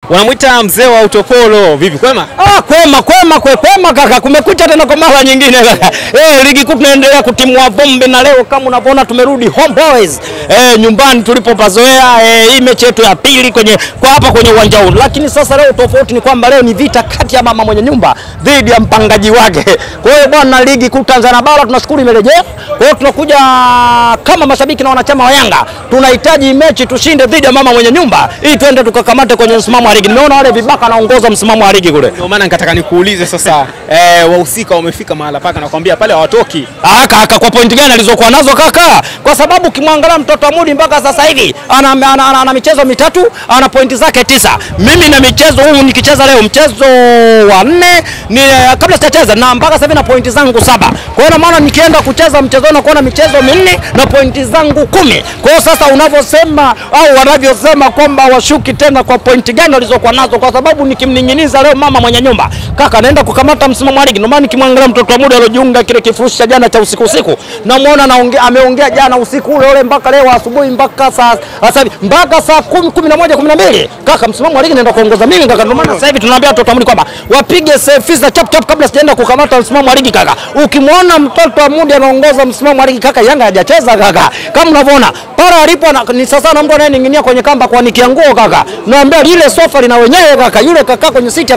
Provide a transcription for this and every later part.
Wanamuita mzee wa utopolo. Vipi kwema? Kwema kaka. Kumekucha tena kwa mara nyingine kaka. Ligi kuu tunaendelea kutimua vumbi na leo kama unavyoona tumerudi home boys. Nyumbani tulipopazoea. Hii mechi yetu ya pili hapa kwenye uwanja huu. Lakini sasa leo tofauti ni kwamba leo ni vita kati ya mama mwenye nyumba dhidi ya mpangaji wake. Kwa hiyo bwana, ligi kuu Tanzania bara tunashukuru imerejea. Kwa hiyo tunakuja kama mashabiki na wanachama wa Yanga, tunahitaji mechi tushinde dhidi ya mama mwenye nyumba ili twende tukakamate kwenye msimamo wa ligi. Nimeona wale vibaka anaongoza msimamo wa ligi kule. Ndio maana nikataka nikuulize sasa, wahusika wamefika mahala paka nakwambia pale hawatoki. Kaka, kwa point gani alizokuwa nazo kaka? Kwa sababu ukimwangalia mtoto wa Mudi mpaka sasa hivi ana michezo mitatu, ana pointi zake 9. Mimi na michezo huu nikicheza leo mchezo wa 4 ni kabla sijacheza na mpaka sasa hivi na pointi zangu 7. Kwa hiyo maana nikienda kucheza mchezo na kuona michezo 4 na pointi zangu 10. Kwa hiyo sasa unavyosema au wanavyosema kwamba washuki tena kwa pointi gani walizokuwa nazo, kwa sababu nikimninginiza leo mama mwenye nyumba kaka naenda kukamata msimamo wa ligi. Ndio maana nikimwangalia mtoto wa Mudi aliyojiunga kile kifurushi cha jana cha usiku namuona ameongea jana usiku ule mpaka leo asubuhi mpaka saa 10, 11, 12 kaka msimamo wa ligi naenda kuongoza mimi kaka. Ndio maana sasa hivi tunaambia watoto wa Mudi kwamba wapige selfie za chap kabla sijaenda kukamata msimamo wa ligi kaka. Ukimwona mtoto wa Mudi anaongoza msimamo wa ligi kaka, Yanga hajacheza kaka. Kama unavyoona para alipo ni sasa na mtu anayening'inia kwenye kamba kwa nikianguo kaka. Naambia lile sofa lina wenyewe kaka, yule kaka kwenye siti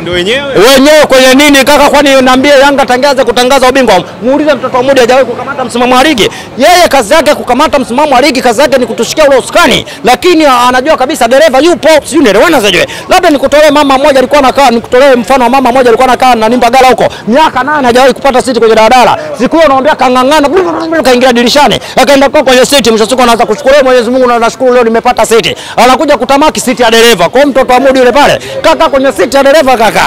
ndio wenyewe kwenye nini kaka? Kwani naambia Yanga tangaza kutangaza ubingwa, muulize mtoto wa Mudi hajawahi kukamata msimamo wa ligi. Yeye kazi yake kukamata msimamo wa ligi, kazi yake ni kutushikia ule usukani, lakini anajua kabisa dereva yupo, sio nielewana zaje. Labda nikutolee mama mmoja alikuwa anakaa, nikutolee mfano wa mama mmoja alikuwa anakaa na Mbagala huko miaka 8 hajawahi kupata siti kwenye daladala. Siku hiyo anaambia kangangana kaingia dirishani akaenda kwenye siti, mshasuko anaanza kushukuru Mwenyezi Mungu na nashukuru leo nimepata siti. Anakuja kutamaki siti ya dereva. Kwa mtoto wa Mudi yule pale kaka kwenye siti ya dereva kaka.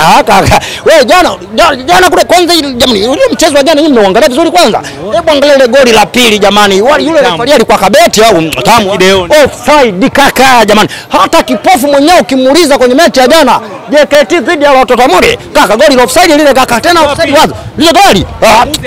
Wewe jana kule kwanza jamani, yule mchezo wa jana nyinyi mnaangalia vizuri kwanza. Hebu angalia ile goli la pili jamani. Yule refa alikuwa kabeti au tamu. Offside kaka jamani. Hata kipofu mwenyewe ukimuuliza kwenye mechi ya jana JKT dhidi ya watoto wa Mudi kaka, goli la offside lile kaka, tena offside wazi. Lile goli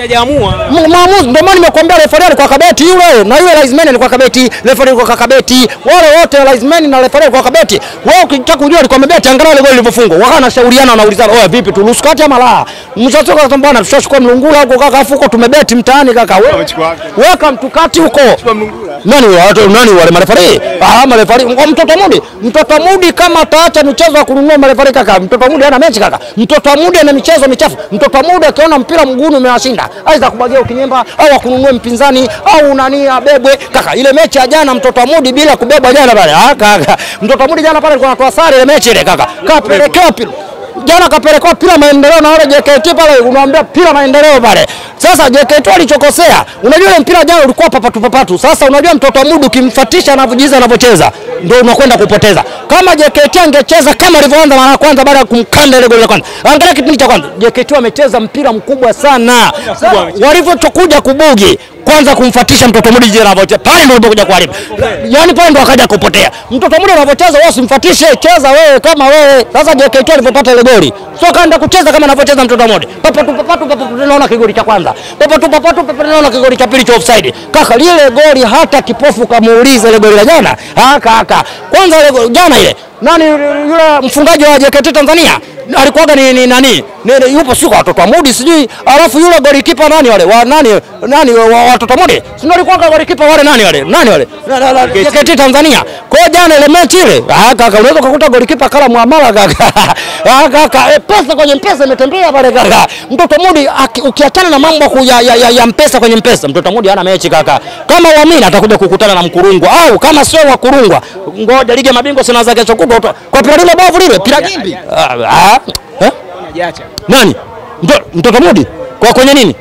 hajaamua. Maamuzi ndio maana nimekuambia refa alikuwa kabeti yule na yule linesman alikuwa kabeti, refa alikuwa kabeti. Wale wote linesman na refa alikuwa kabeti. Wao ukitaka kujua alikuwa kabeti, angalia ile goli lilivyofungwa. Wakana shauriana wanaulizana, "Oya vipi turuhusu kati ama la?" Mshachoka kama bwana tushachukua mlungula huko kaka, afuko tumebeti mtaani kaka. Weka mtukati huko. Nani wale marefari? Marefari mtoto Mudi kama ataacha michezo ya kununua marefari kaka. Mtoto Mudi hana mechi kaka. Mtoto Mudi ana michezo michafu. Mtoto Mudi akiona mpira mguuni umewashinda, aidha kubagia ukinyemba au akununue mpinzani au nani abebwe kaka. Ile mechi ya jana mtoto Mudi bila kubebwa jana pale. Kaka. Mtoto Mudi jana pale alikuwa anatoa sare ile mechi ile kaka. Kapelekewa jana kapelekewa pila maendeleo na wale JKT pale, unaambia pila maendeleo pale. Sasa JKT alichokosea, unajua ile mpira jana ulikuwa papatu. Sasa unajua mtoto wa Mudi ukimfuatisha anavyojiza anavyocheza ndio unakwenda kupoteza. Kama JKT angecheza kama alivyoanza mara ya kwanza baada ya kumkanda ile goli la kwanza. Angalia kipindi cha kwanza. JKT wamecheza mpira mkubwa sana. Walivyokuja kubugi kwanza kumfuatisha mtoto Mudi jina anavyocheza. Pale ndio alipokuja kuharibu. Yaani pale ndio akaja kupotea. Mtoto Mudi anavyocheza wewe usimfuatishe, cheza wewe kama wewe. Sasa JKT alipopata ile goli, sio kaenda kucheza kama anavyocheza mtoto Mudi. Papatu tunaona kigoli cha kwanza. Papatu tunaona kigoli cha pili cha offside. Kaka lile goli hata kipofu kamuuliza ile goli la jana. Kaka. Kwanza ile goli jana ile. Nani yule mfungaji wa JKT Tanzania? Alikuwa ni nani? Yupo sio watoto wa Mudi sijui. Alafu yule golikipa nani wale? Watoto wa Mudi? Sio alikuwa golikipa wale nani wale? JKT Tanzania. Kwa jana ile mechi ile. Kaka unaweza kukuta golikipa kala muamala kaka. Kaka pesa kwenye mpesa imetembea pale kaka. Mtoto Mudi ukiachana na mambo ya mpesa kwenye mpesa, mtoto Mudi hana mechi kaka. Kama uamini atakuja kukutana na Mkurungwa au kama sio wa Kurungwa, ngoja ligi ya mabingwa sina za kesho kutwa. Kwa pira lile bovu lile, pira gimbi. Anajaacha. Nani? Mtoto Mudi? Kwa kwenye nini?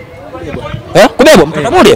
Kubebwa mtoto Mudi.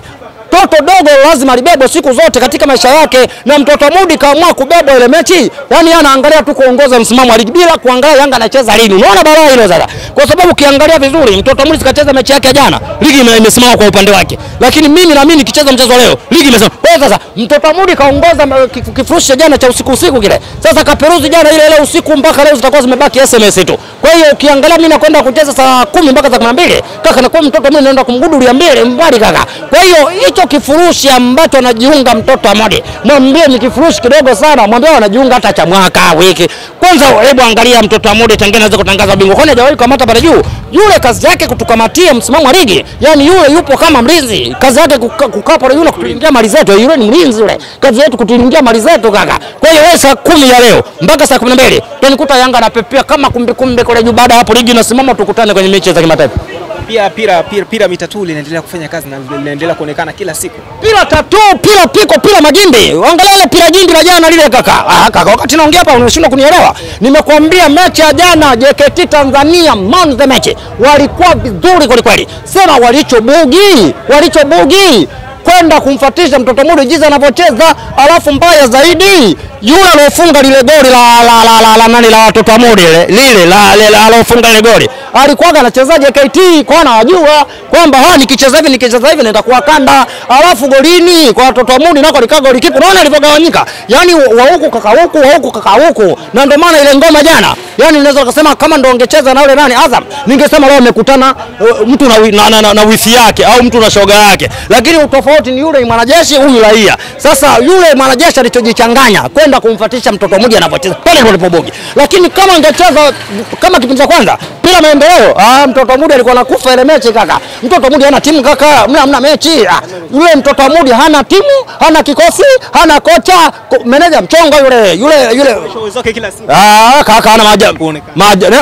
Toto dogo lazima libebwe siku zote katika maisha yake, na mtoto Mudi kaamua kubebwa ile mechi. Yaani anaangalia tu kuongoza msimamo wa ligi bila kuangalia Yanga anacheza lini. Unaona balaa hilo sasa. Kwa sababu ukiangalia vizuri mtoto Mudi sikacheza mechi yake jana, ligi imesimama kwa upande wake. Lakini mimi na mimi nikicheza mchezo leo, ligi imesimama. Kwa hiyo sasa mtoto Mudi kaongoza kifurushi jana cha usiku kile. Sasa kaperuzi jana ile usiku mpaka leo zitakuwa zimebaki SMS tu. Kwa hiyo ukiangalia mimi nakwenda kucheza saa 10 mpaka saa 12, kaka na kwa mtoto mimi naenda kumgudulia mbele mbali kaka. Kwa hiyo hicho kifurushi ambacho anajiunga mtoto Amodi, mwambie ni kifurushi kidogo sana, mwambie anajiunga hata cha mwaka wiki. Kwanza hebu angalia mtoto Amodi tangia anaweza kutangaza bingwa. Kwani hajawahi kamata pale juu? Yule kazi yake kutukamatia msimamo wa ligi. Yaani yule yupo kama mlinzi. Kazi yake kukaa pale yule kutulingia mali zetu. Yule ni mlinzi yule. Kazi yetu kutulingia mali zetu kaka. Kwa hiyo wewe saa 10 ya leo mpaka saa 12 tunikuta Yanga anapepea kama kumbe kule juu. Baada hapo ligi inasimama, tukutane kwenye mechi za kimataifa. Pia pira mitatu linaendelea kufanya kazi na linaendelea kuonekana kila siku. Pira tatu, pira piko, pira magimbi. Angalia ile pira gimbi la jana lile kaka. Kaka wakati naongea hapa unashindwa kunielewa. Nimekuambia mechi ya jana JKT Tanzania man the match. Walikuwa vizuri kweli kweli. Sema walichobugi kwenda kumfuatisha mtoto Amodi jinsi anavyocheza, alafu mbaya zaidi yule alofunga lile goli la watoto Amodi lile la alofunga lile goli alikuwa anacheza JKT kwa anajua kwamba nikicheza hivi nitakuwa kanda, alafu golini kwa watoto Amodi nako likaga goli kipu. Unaona alivyogawanyika, yani wa huku kaka huku, na ndio maana ile ngoma jana, yani unaweza kusema kama ndio ungecheza na yule nani Azam, ningesema leo amekutana mtu na wifi yake au mtu na shoga yake, lakini utofauti ni yule mwanajeshi huyu raia. Sasa yule mwanajeshi alichojichanganya kwenda kumfuatisha mtoto Amodi anapocheza pale walipobogi, lakini kama angecheza kama kipindi cha kwanza bila maendeleo, mtoto Amodi alikuwa anakufa ile mechi kaka. Mtoto Amodi hana timu kaka, hamna mechi. Yule mtoto Amodi hana timu, hana kikosi, hana kocha, meneja mchongo yule uwezo wake kila siku. Kaka hana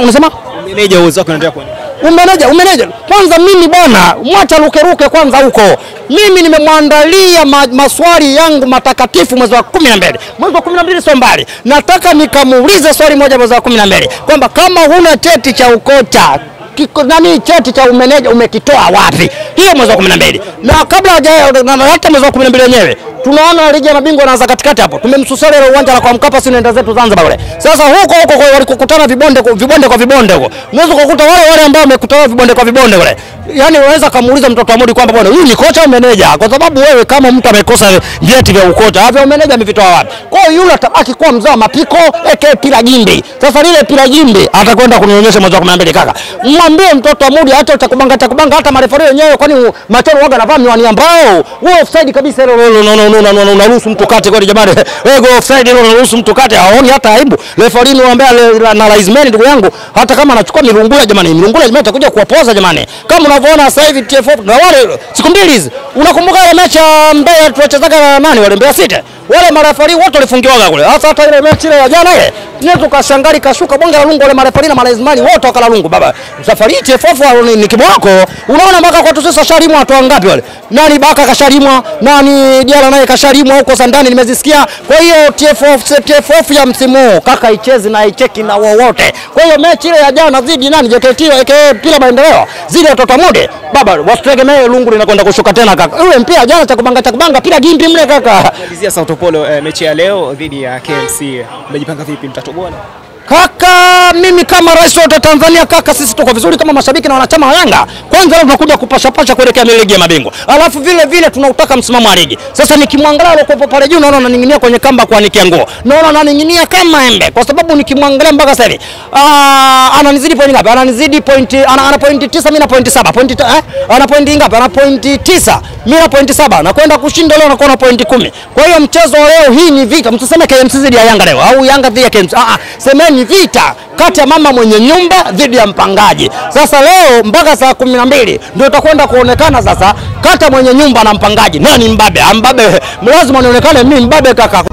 unasema meneja uwezo wake unaendelea kuonekana. Umeneja kwanza, mimi bwana mwacha ruke kwanza huko. Mimi nimemwandalia maswali yangu matakatifu mwezi wa 12. Mwezi wa 12 sio mbali. Nataka nikamuulize swali moja mwezi wa 12 kwamba kama huna cheti cha ukocha, cheti cha umeneja umekitoa wapi? Hiyo mwezi wa 12. Na kabla hata mwezi wa 12 wenyewe tunaona ligi ya mabingwa inaanza katikati hapo. Tumemsusia ile uwanja la kwa Mkapa, si unaenda zetu Zanzibar kule. Sasa huko walikukutana vibonde kwa vibonde huko. Unaweza kukuta wale ambao wamekutana vibonde kwa vibonde kule. Yaani unaweza kumuuliza mtoto Amodi kwamba bwana huyu ni kocha au meneja? Kwa sababu wewe kama mtu amekosa vyeti vya ukocha, vya meneja amevitoa wapi? Kwa hiyo yule atabaki kuwa mzao wa mapiko pira gimbi. Sasa lile pira gimbi atakwenda kunionyesha mwezi wa 12 kaka. Mwambie mtoto Amodi hata utakubanga hata marefari wenyewe, kwani machoro waga anavaa miwani ambao wewe offside kabisa ile unaruhusu mtu kate kwa jamani. Wewe offside ile unaruhusu mtu kate, haoni hata aibu. Referee niwaambia na Laizmeni ndugu yangu, hata kama anachukua mirungula jamani, mirungula imetakuja kuwapoza jamani. Kama unavyoona sasa hivi TFF na wale siku mbili hizi, unakumbuka ile mechi ya Mbeya tulichezaga na nani wale Mbeya City? Wale marefari wote walifungiwa kule. Hata ile mechi ile ya jana ile, ndio tukashangali kashuka bonga la lungu wale marefari na Laizmeni wote wakala lungu baba. Safari TFF ni kiboko. Unaona mpaka kwa sasa sharimwa watu wangapi wale? Nani Baka kasharimwa, nani Diala naye kasharimwa huko Sandani nimezisikia. Kwa hiyo TFF ya msimu kaka ichezi na icheki na wowote. Kwa hiyo mechi ile ya jana dhidi nani JKT pila maendeleo zidi watoto Amodi baba, wasitegemee lungu linakwenda kushuka tena kaka. Yule mpira jana cha kubanga pila gimbi mle kaka. Malizia Sao Paulo mechi ya leo dhidi ya KMC. Mmejipanga vipi, mtatoboa? Kaka mimi kama rais wa Tanzania kaka, sisi tuko vizuri kama mashabiki na wanachama wa Yanga. Kwanza leo tunakuja kupasha kuelekea ligi ya mabingwa. Alafu vile tunautaka msimamo wa ligi. Sasa nikimwangalia yuko pale juu naona ananing'inia kwenye kamba kwa nikia nguo. Naona ananing'inia kama embe kwa sababu nikimwangalia mpaka sasa hivi ananizidi point ngapi? Ananizidi point ana point 9, mimi na point 7. Ana point ngapi? Ana point 9, mimi na point 7. Na kwenda kushinda leo anakuwa na point 10. Kwa hiyo mchezo leo hii ni vita. Msiseme KMC dhidi ya Yanga leo au Yanga dhidi ya KMC. Semeni vita kati ya mama mwenye nyumba dhidi ya mpangaji. Sasa leo mpaka saa 12 ndio utakwenda kuonekana sasa kati ya mwenye nyumba na mpangaji nani mbabe. Lazima nionekane mimi mbabe kaka.